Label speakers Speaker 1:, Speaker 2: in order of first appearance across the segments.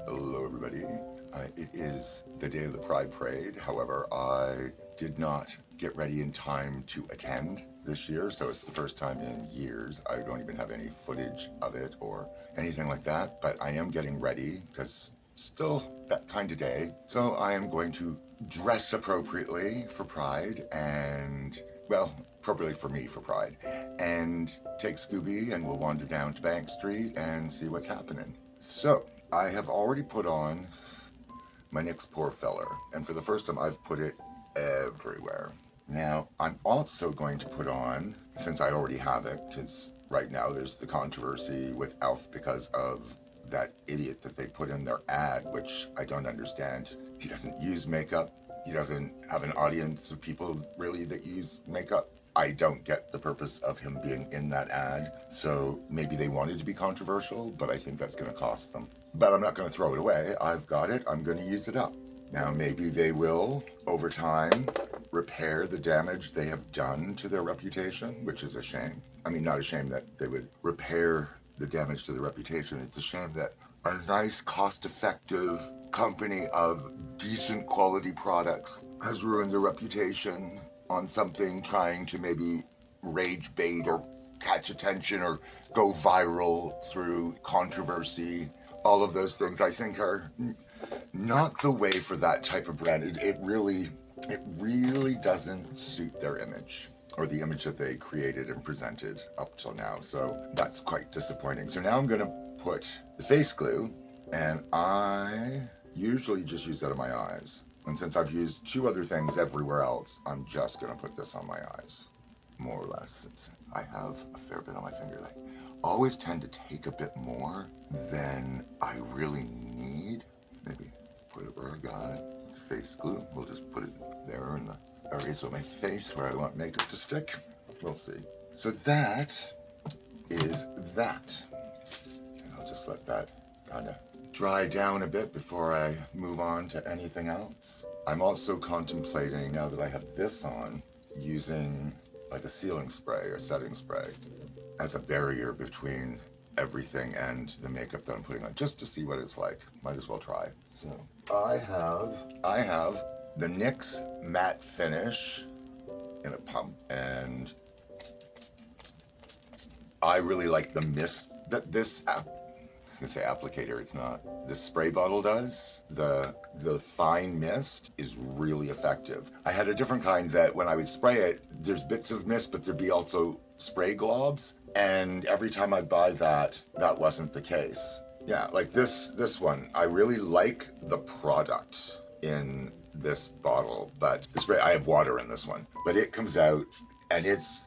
Speaker 1: Hello, everybody. It is the day of the Pride Parade. However, I did not get ready in time to attend this year, so it's the first time in years. I don't even have any footage of it or anything like that, but I am getting ready because still that kind of day. So I am going to dress appropriately for Pride and, well, appropriately for me for Pride, and take Scooby and we'll wander down to Bank Street and see what's happening. So, I have already put on my NYX Poor Feller, and for the first time I've put it everywhere. Now, I'm also going to put on, since I already have it, because right now there's the controversy with Elf because of that idiot that they put in their ad, which I don't understand. He doesn't use makeup. He doesn't have an audience of people really that use makeup. I don't get the purpose of him being in that ad, so maybe they wanted to be controversial, but I think that's going to cost them. But I'm not going to throw it away. I've got it. I'm going to use it up. Now, maybe they will, over time, repair the damage they have done to their reputation, which is a shame. I mean, not a shame that they would repair the damage to their reputation. It's a shame that a nice, cost-effective company of decent quality products has ruined their reputation on something trying to maybe rage bait or catch attention or go viral through controversy. All of those things I think are not the way for that type of brand. It really doesn't suit their image or the image that they created and presented up till now. So that's quite disappointing. So now I'm going to put the face glue, and I usually just use that on my eyes. And since I've used two other things everywhere else, I'm just going to put this on my eyes, more or less. I have a fair bit on my finger. I always tend to take a bit more than I really need. Maybe put it where I got it. It's face glue. We'll just put it there in the areas of my face where I want makeup to stick. We'll see. So that is that. And I'll just let that kind of dry down a bit before I move on to anything else. I'm also contemplating, now that I have this on, using like a sealing spray or setting spray as a barrier between everything and the makeup that I'm putting on, just to see what it's like. Might as well try. So I have the NYX matte finish in a pump, and I really like the mist that this I say applicator, it's not. The spray bottle does. The fine mist is really effective. I had a different kind that when I would spray it, there's bits of mist, but there'd be also spray globs. And every time I buy that, that wasn't the case. Yeah, like this one, I really like the product in this bottle, but the spray, I have water in this one, but it comes out and it's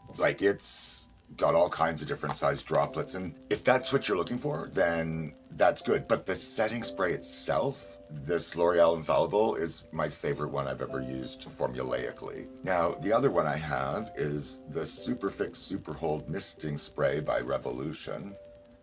Speaker 1: got all kinds of different size droplets, and if that's what you're looking for, then that's good. But the setting spray itself, this L'Oreal Infallible, is my favorite one I've ever used formulaically. Now, the other one I have is the Super Fix Super Hold Misting Spray by Revolution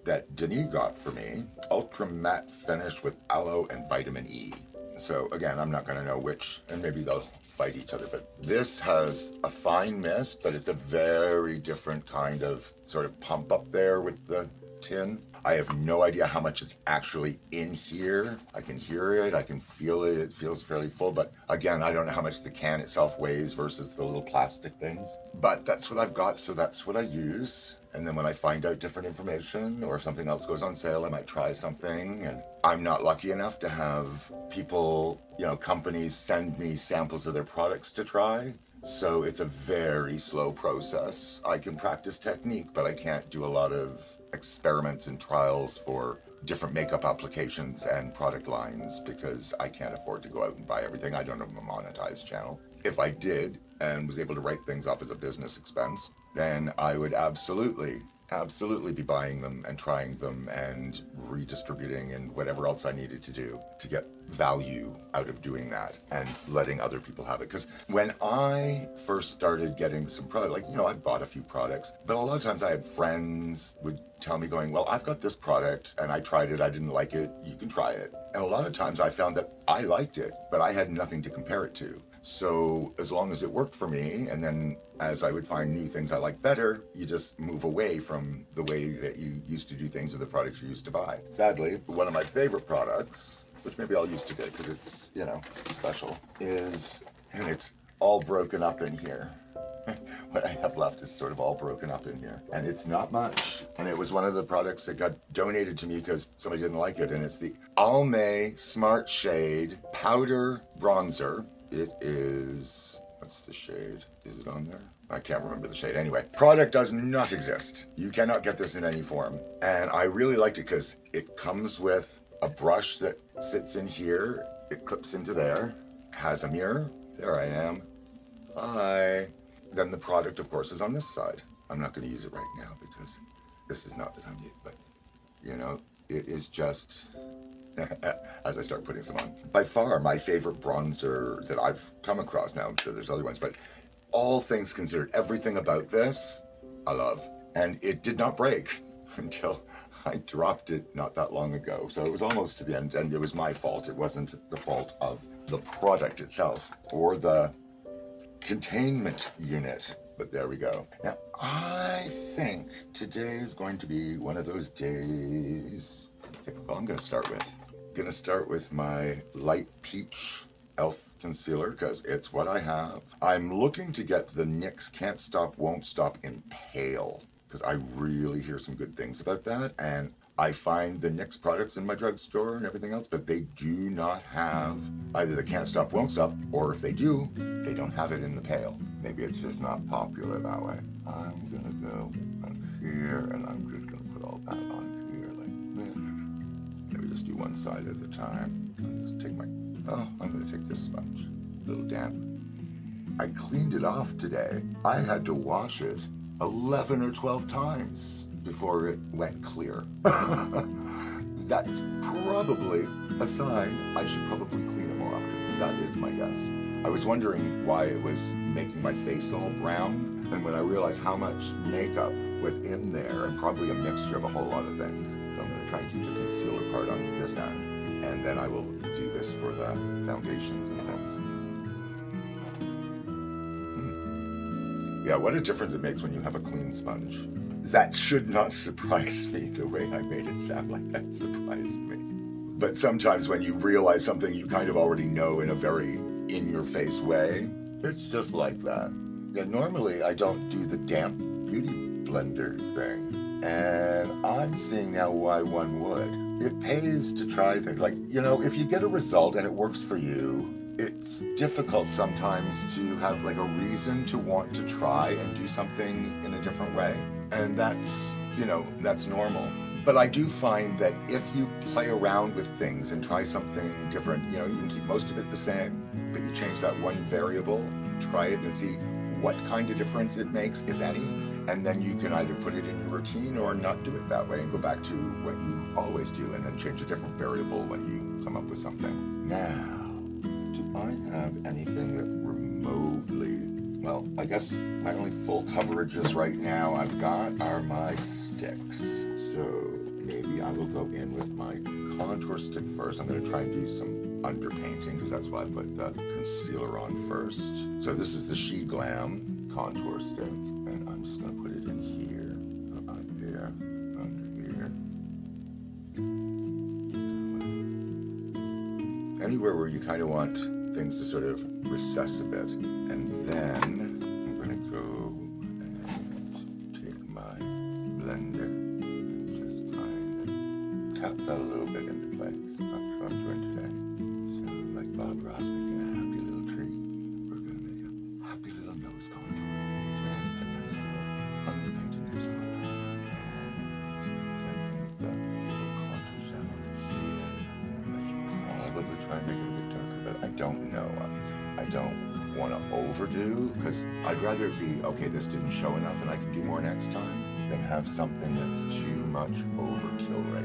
Speaker 1: that Denis got for me. Ultra matte finish with aloe and vitamin E. So again, I'm not going to know which, and maybe they'll fight each other, but this has a fine mist, but it's a very different kind of sort of pump up there with the tin. I have no idea how much is actually in here. I can hear it, I can feel it, it feels fairly full, but again, I don't know how much the can itself weighs versus the little plastic things. But that's what I've got, so that's what I use. And then when I find out different information or if something else goes on sale, I might try something. And I'm not lucky enough to have people, companies send me samples of their products to try. So it's a very slow process. I can practice technique, but I can't do a lot of experiments and trials for different makeup applications and product lines because I can't afford to go out and buy everything. I don't have a monetized channel. If I did and was able to write things off as a business expense, then I would absolutely be buying them and trying them and redistributing and whatever else I needed to do to get value out of doing that and letting other people have it. Because when I first started getting some product, I bought a few products, but a lot of times I had friends would tell me going, well, I've got this product and I tried it, I didn't like it, you can try it. And a lot of times I found that I liked it, but I had nothing to compare it to. So as long as it worked for me, and then as I would find new things I like better, you just move away from the way that you used to do things or the products you used to buy. Sadly, one of my favorite products, which maybe I'll use today because it's, special, and it's all broken up in here. What I have left is sort of all broken up in here, and it's not much. And it was one of the products that got donated to me because somebody didn't like it, and it's the Almay Smart Shade Powder Bronzer. It is, what's the shade? Is it on there? I can't remember the shade. Anyway, product does not exist. You cannot get this in any form. And I really liked it because it comes with a brush that sits in here. It clips into there, has a mirror. There I am. Hi. Then the product, of course, is on this side. I'm not going to use it right now because this is not the time to use it, but it is just, as I start putting some on, by far my favorite bronzer that I've come across. Now I'm sure there's other ones, but all things considered, everything about this I love. And it did not break until I dropped it not that long ago. So it was almost to the end, and it was my fault. It wasn't the fault of the product itself or the containment unit, but there we go. Now I think today is going to be one of those days. Okay, well, I'm going to start with my light peach elf concealer because it's what I have. I'm looking to get the NYX Can't Stop Won't Stop in pale because I really hear some good things about that, and I find the NYX products in my drugstore and everything else, but they do not have either the Can't Stop Won't Stop, or if they do, they don't have it in the pale. Maybe it's just not popular that way. I'm gonna go on here, and I'm just gonna put all that on here like this. Maybe just do one side at a time. I'm gonna take this sponge, a little damp. I cleaned it off today. I had to wash it 11 or 12 times before it went clear. That's probably a sign I should probably clean it more often. That is my guess. I was wondering why it was making my face all brown, and when I realized how much makeup was in there, and probably a mixture of a whole lot of things. So I'm going to try and keep the concealer part on this end, and then I will do this for the foundations and things. Yeah, what a difference it makes when you have a clean sponge. That should not surprise me the way I made it sound like that surprised me. But sometimes when you realize something you kind of already know in a very in-your-face way, it's just like that. Yeah, normally I don't do the damp beauty blender thing. And I'm seeing now why one would. It pays to try things. Like, if you get a result and it works for you, it's difficult sometimes to have like a reason to want to try and do something in a different way. And that's normal. But I do find that if you play around with things and try something different, you can keep most of it the same, but you change that one variable, try it and see what kind of difference it makes, if any. And then you can either put it in your routine or not do it that way and go back to what you always do and then change a different variable when you come up with something. Now, do I have anything that's remotely, well, I guess my only full coverages right now I've got are my sticks. So maybe I will go in with my contour stick first. I'm going to try and do some underpainting because that's why I put the concealer on first. So this is the She Glam contour stick, and I'm just going to put it in here, under here. Anywhere where you kind of want things to sort of recess a bit. And then I'm going to go and take my blender and just kind of tap that a little bit into place. That's what I'm doing today. So like Bob Ross making a happy little tree, we're going to make a happy little nose contour. Just a nice little underpainting nose contour. And same thing with the little contour shadow here. I should probably try and make it a bit darker, but I don't know. I don't want to overdo, because I'd rather it be, okay, this didn't show enough and I can do more next time, than have something that's too much overkill right